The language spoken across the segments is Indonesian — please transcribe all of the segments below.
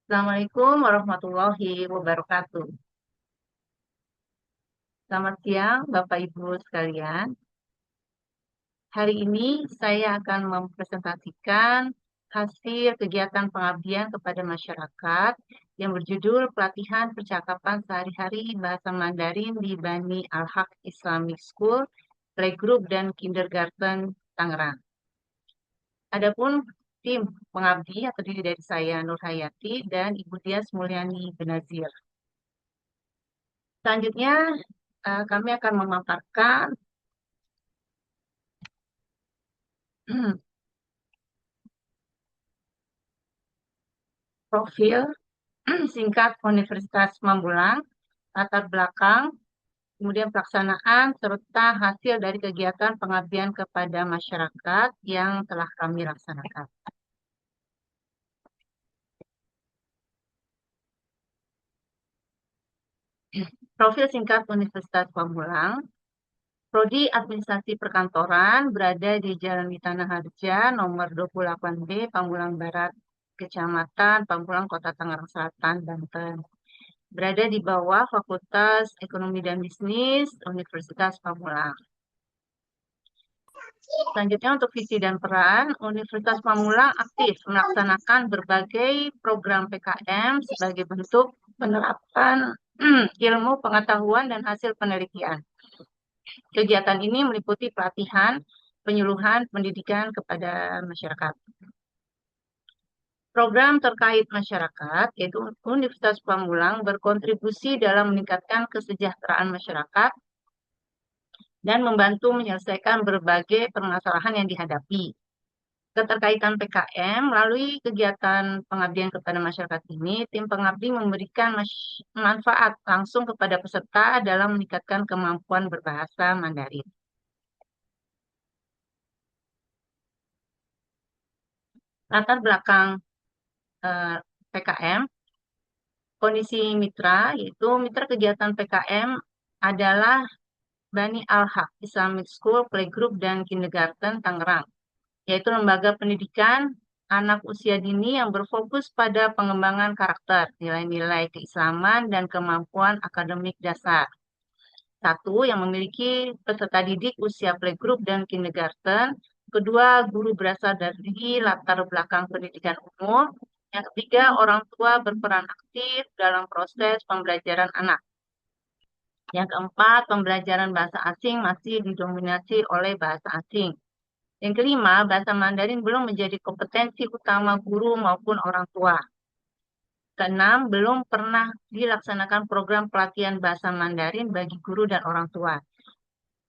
Assalamualaikum warahmatullahi wabarakatuh. Selamat siang, Bapak Ibu sekalian. Hari ini saya akan mempresentasikan hasil kegiatan pengabdian kepada masyarakat yang berjudul Pelatihan Percakapan Sehari-hari Bahasa Mandarin di Bani Al-Haq Islamic School, Playgroup dan Kindergarten Tangerang. Adapun tim pengabdi yang terdiri dari saya Nur Hayati dan Ibu Dias Mulyani Benazir. Selanjutnya kami akan memaparkan profil singkat Universitas Mamulang, latar belakang, kemudian pelaksanaan, serta hasil dari kegiatan pengabdian kepada masyarakat yang telah kami laksanakan. Profil singkat Universitas Pamulang, Prodi Administrasi Perkantoran berada di Jalan di Tanah Harja, nomor 28B, Pamulang Barat, Kecamatan Pamulang, Kota Tangerang Selatan, Banten. Berada di bawah Fakultas Ekonomi dan Bisnis Universitas Pamulang. Selanjutnya untuk visi dan peran, Universitas Pamulang aktif melaksanakan berbagai program PKM sebagai bentuk penerapan ilmu pengetahuan dan hasil penelitian. Kegiatan ini meliputi pelatihan, penyuluhan, pendidikan kepada masyarakat. Program terkait masyarakat, yaitu Universitas Pamulang berkontribusi dalam meningkatkan kesejahteraan masyarakat dan membantu menyelesaikan berbagai permasalahan yang dihadapi. Keterkaitan PKM melalui kegiatan pengabdian kepada masyarakat ini, tim pengabdi memberikan manfaat langsung kepada peserta dalam meningkatkan kemampuan berbahasa Mandarin. Latar belakang PKM, kondisi mitra, yaitu mitra kegiatan PKM adalah Bani Al-Haq Islamic School, Playgroup, dan Kindergarten Tangerang, yaitu lembaga pendidikan anak usia dini yang berfokus pada pengembangan karakter, nilai-nilai keislaman, dan kemampuan akademik dasar. Satu, yang memiliki peserta didik usia playgroup dan kindergarten. Kedua, guru berasal dari latar belakang pendidikan umum. Yang ketiga, orang tua berperan aktif dalam proses pembelajaran anak. Yang keempat, pembelajaran bahasa asing masih didominasi oleh bahasa asing. Yang kelima, bahasa Mandarin belum menjadi kompetensi utama guru maupun orang tua. Keenam, belum pernah dilaksanakan program pelatihan bahasa Mandarin bagi guru dan orang tua.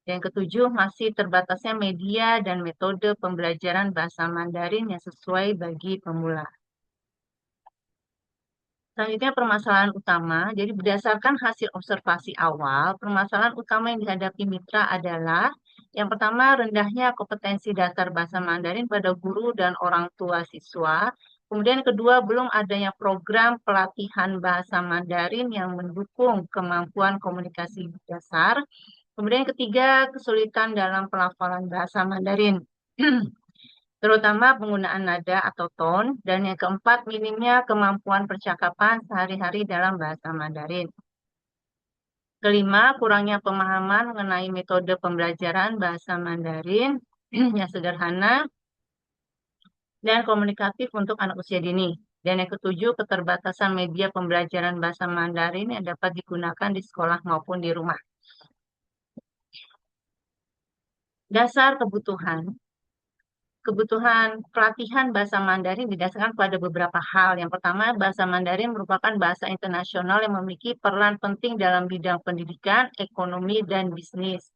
Yang ketujuh, masih terbatasnya media dan metode pembelajaran bahasa Mandarin yang sesuai bagi pemula. Selanjutnya permasalahan utama. Jadi berdasarkan hasil observasi awal, permasalahan utama yang dihadapi mitra adalah yang pertama, rendahnya kompetensi dasar bahasa Mandarin pada guru dan orang tua siswa. Kemudian kedua, belum adanya program pelatihan bahasa Mandarin yang mendukung kemampuan komunikasi dasar. Kemudian ketiga, kesulitan dalam pelafalan bahasa Mandarin. Terutama penggunaan nada atau tone, dan yang keempat, minimnya kemampuan percakapan sehari-hari dalam bahasa Mandarin. Kelima, kurangnya pemahaman mengenai metode pembelajaran bahasa Mandarin yang sederhana dan komunikatif untuk anak usia dini. Dan yang ketujuh, keterbatasan media pembelajaran bahasa Mandarin yang dapat digunakan di sekolah maupun di rumah. Dasar kebutuhan. Kebutuhan pelatihan bahasa Mandarin didasarkan pada beberapa hal. Yang pertama, bahasa Mandarin merupakan bahasa internasional yang memiliki peran penting dalam bidang pendidikan, ekonomi, dan bisnis.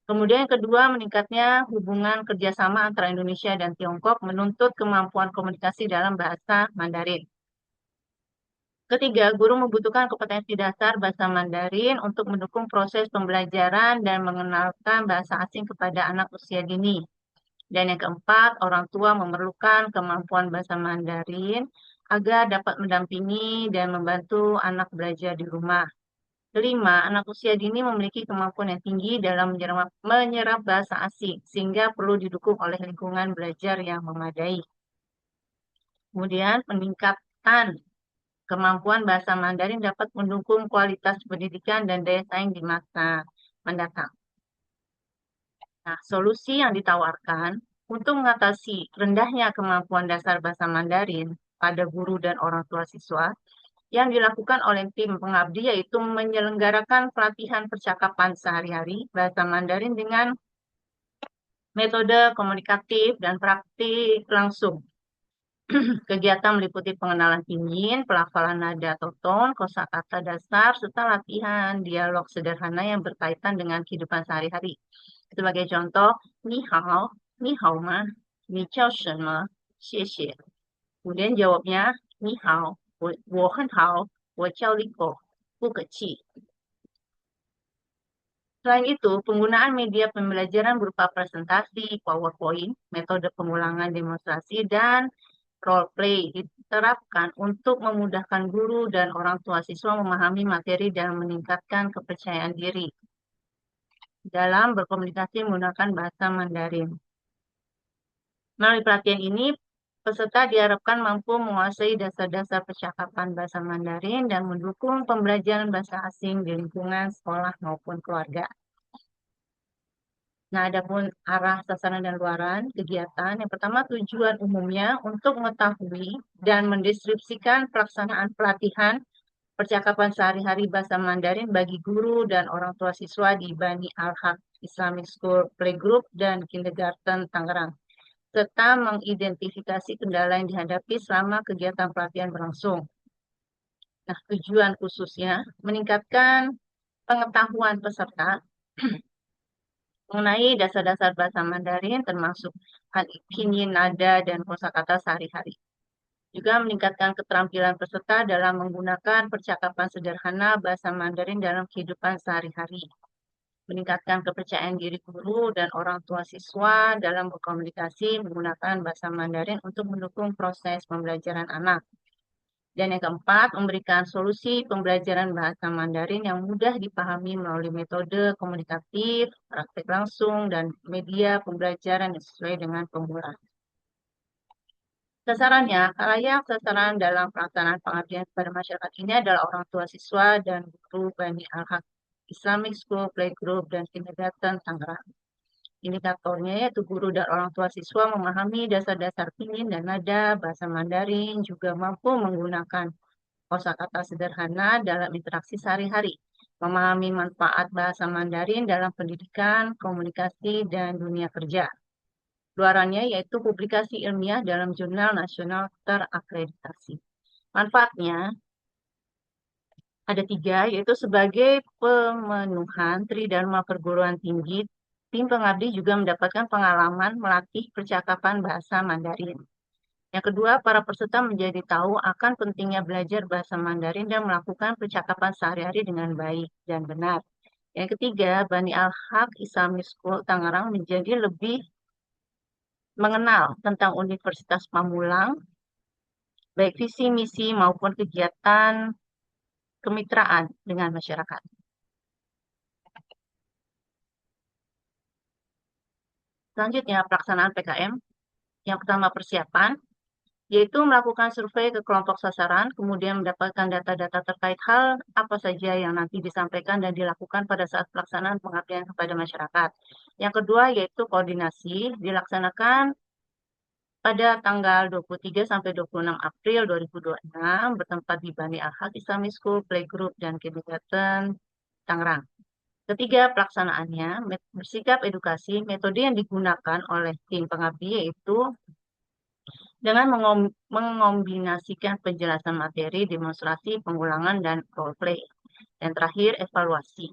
Kemudian yang kedua, meningkatnya hubungan kerjasama antara Indonesia dan Tiongkok menuntut kemampuan komunikasi dalam bahasa Mandarin. Ketiga, guru membutuhkan kompetensi dasar bahasa Mandarin untuk mendukung proses pembelajaran dan mengenalkan bahasa asing kepada anak usia dini. Dan yang keempat, orang tua memerlukan kemampuan bahasa Mandarin agar dapat mendampingi dan membantu anak belajar di rumah. Kelima, anak usia dini memiliki kemampuan yang tinggi dalam menyerap bahasa asing, sehingga perlu didukung oleh lingkungan belajar yang memadai. Kemudian, peningkatan kemampuan bahasa Mandarin dapat mendukung kualitas pendidikan dan daya saing di masa mendatang. Nah, solusi yang ditawarkan untuk mengatasi rendahnya kemampuan dasar bahasa Mandarin pada guru dan orang tua siswa yang dilakukan oleh tim pengabdi yaitu menyelenggarakan pelatihan percakapan sehari-hari bahasa Mandarin dengan metode komunikatif dan praktik langsung. Kegiatan meliputi pengenalan pinyin, pelafalan nada atau ton, kosakata dasar, serta latihan dialog sederhana yang berkaitan dengan kehidupan sehari-hari. Sebagai contoh, ni hao, ni hao ma, ni jiao shenme, xie xie. Kemudian jawabnya, ni hao, wo hen hao, wo jiao li ko, bu ke qi. Selain itu, penggunaan media pembelajaran berupa presentasi, PowerPoint, metode pengulangan demonstrasi, dan role play diterapkan untuk memudahkan guru dan orang tua siswa memahami materi dan meningkatkan kepercayaan diri dalam berkomunikasi menggunakan bahasa Mandarin. Melalui pelatihan ini, peserta diharapkan mampu menguasai dasar-dasar percakapan bahasa Mandarin dan mendukung pembelajaran bahasa asing di lingkungan sekolah maupun keluarga. Nah, adapun arah sasaran dan luaran kegiatan, yang pertama tujuan umumnya untuk mengetahui dan mendeskripsikan pelaksanaan pelatihan percakapan sehari-hari bahasa Mandarin bagi guru dan orang tua siswa di Bani Al-Haq Islamic School Playgroup dan Kindergarten Tangerang, serta mengidentifikasi kendala yang dihadapi selama kegiatan pelatihan berlangsung. Nah, tujuan khususnya meningkatkan pengetahuan peserta mengenai dasar-dasar bahasa Mandarin termasuk pinyin, nada, dan kosakata sehari-hari. Juga meningkatkan keterampilan peserta dalam menggunakan percakapan sederhana bahasa Mandarin dalam kehidupan sehari-hari. Meningkatkan kepercayaan diri guru dan orang tua siswa dalam berkomunikasi menggunakan bahasa Mandarin untuk mendukung proses pembelajaran anak. Dan yang keempat, memberikan solusi pembelajaran bahasa Mandarin yang mudah dipahami melalui metode komunikatif, praktik langsung, dan media pembelajaran yang sesuai dengan penggunaan. Sasarannya, khalayak sasaran dalam pelaksanaan pengabdian kepada masyarakat ini adalah orang tua siswa dan guru Bani Al-Haq Islamic School Playgroup dan Kindergarten Tangerang. Indikatornya yaitu guru dan orang tua siswa memahami dasar-dasar pinyin dan nada bahasa Mandarin, juga mampu menggunakan kosakata sederhana dalam interaksi sehari-hari, memahami manfaat bahasa Mandarin dalam pendidikan, komunikasi, dan dunia kerja. Luarannya yaitu publikasi ilmiah dalam jurnal nasional terakreditasi. Manfaatnya ada 3, yaitu sebagai pemenuhan Tridharma perguruan tinggi, tim pengabdi juga mendapatkan pengalaman melatih percakapan bahasa Mandarin. Yang kedua, para peserta menjadi tahu akan pentingnya belajar bahasa Mandarin dan melakukan percakapan sehari-hari dengan baik dan benar. Yang ketiga, Bani Al-Haq Islamic School Tangerang menjadi lebih mengenal tentang Universitas Pamulang, baik visi misi maupun kegiatan kemitraan dengan masyarakat. Selanjutnya, pelaksanaan PKM. Yang pertama, persiapan, yaitu melakukan survei ke kelompok sasaran, kemudian mendapatkan data-data terkait hal apa saja yang nanti disampaikan dan dilakukan pada saat pelaksanaan pengabdian kepada masyarakat. Yang kedua, yaitu koordinasi, dilaksanakan pada tanggal 23 sampai 26 April 2026 bertempat di Bani Al-Haq Islamic School Playgroup dan Kindergarten Tangerang. Ketiga, pelaksanaannya bersikap edukasi. Metode yang digunakan oleh tim pengabdi yaitu dengan mengombinasikan penjelasan materi, demonstrasi, pengulangan, dan role play. Dan terakhir, evaluasi.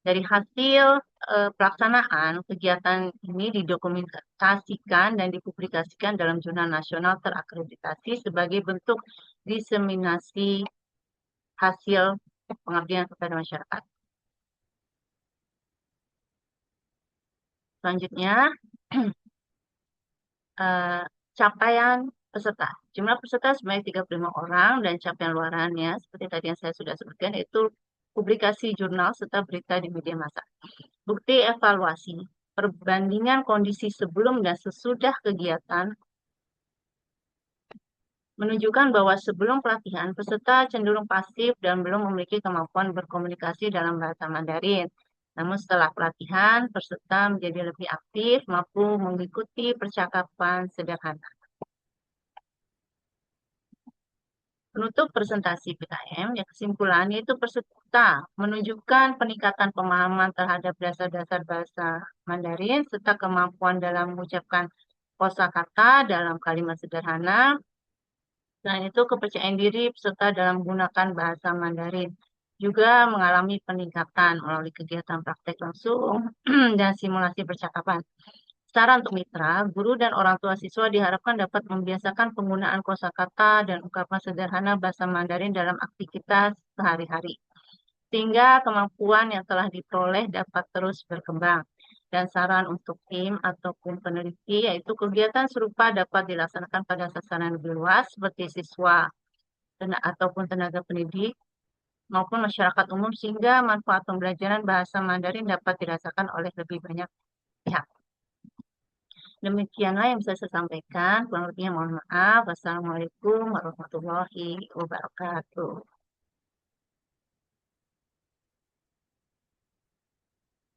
Dari hasil pelaksanaan, kegiatan ini didokumentasikan dan dipublikasikan dalam jurnal nasional terakreditasi sebagai bentuk diseminasi hasil pengabdian kepada masyarakat. Selanjutnya, capaian peserta. Jumlah peserta sebanyak 35 orang dan capaian luarannya seperti tadi yang saya sudah sebutkan yaitu publikasi jurnal serta berita di media massa. Bukti evaluasi, perbandingan kondisi sebelum dan sesudah kegiatan menunjukkan bahwa sebelum pelatihan, peserta cenderung pasif dan belum memiliki kemampuan berkomunikasi dalam bahasa Mandarin. Namun setelah pelatihan, peserta menjadi lebih aktif, mampu mengikuti percakapan sederhana. Penutup presentasi PKM, ya kesimpulannya itu peserta menunjukkan peningkatan pemahaman terhadap dasar-dasar bahasa Mandarin serta kemampuan dalam mengucapkan kosakata dalam kalimat sederhana. Selain itu, kepercayaan diri peserta dalam menggunakan bahasa Mandarin juga mengalami peningkatan melalui kegiatan praktek langsung dan simulasi percakapan. Saran untuk mitra, guru dan orang tua siswa diharapkan dapat membiasakan penggunaan kosakata dan ungkapan sederhana bahasa Mandarin dalam aktivitas sehari-hari, sehingga kemampuan yang telah diperoleh dapat terus berkembang. Dan saran untuk tim ataupun peneliti, yaitu kegiatan serupa dapat dilaksanakan pada sasaran lebih luas, seperti siswa ataupun tenaga pendidik, maupun masyarakat umum, sehingga manfaat pembelajaran bahasa Mandarin dapat dirasakan oleh lebih banyak pihak. Demikianlah yang bisa saya sampaikan. Kurang lebihnya mohon maaf. Wassalamualaikum warahmatullahi wabarakatuh.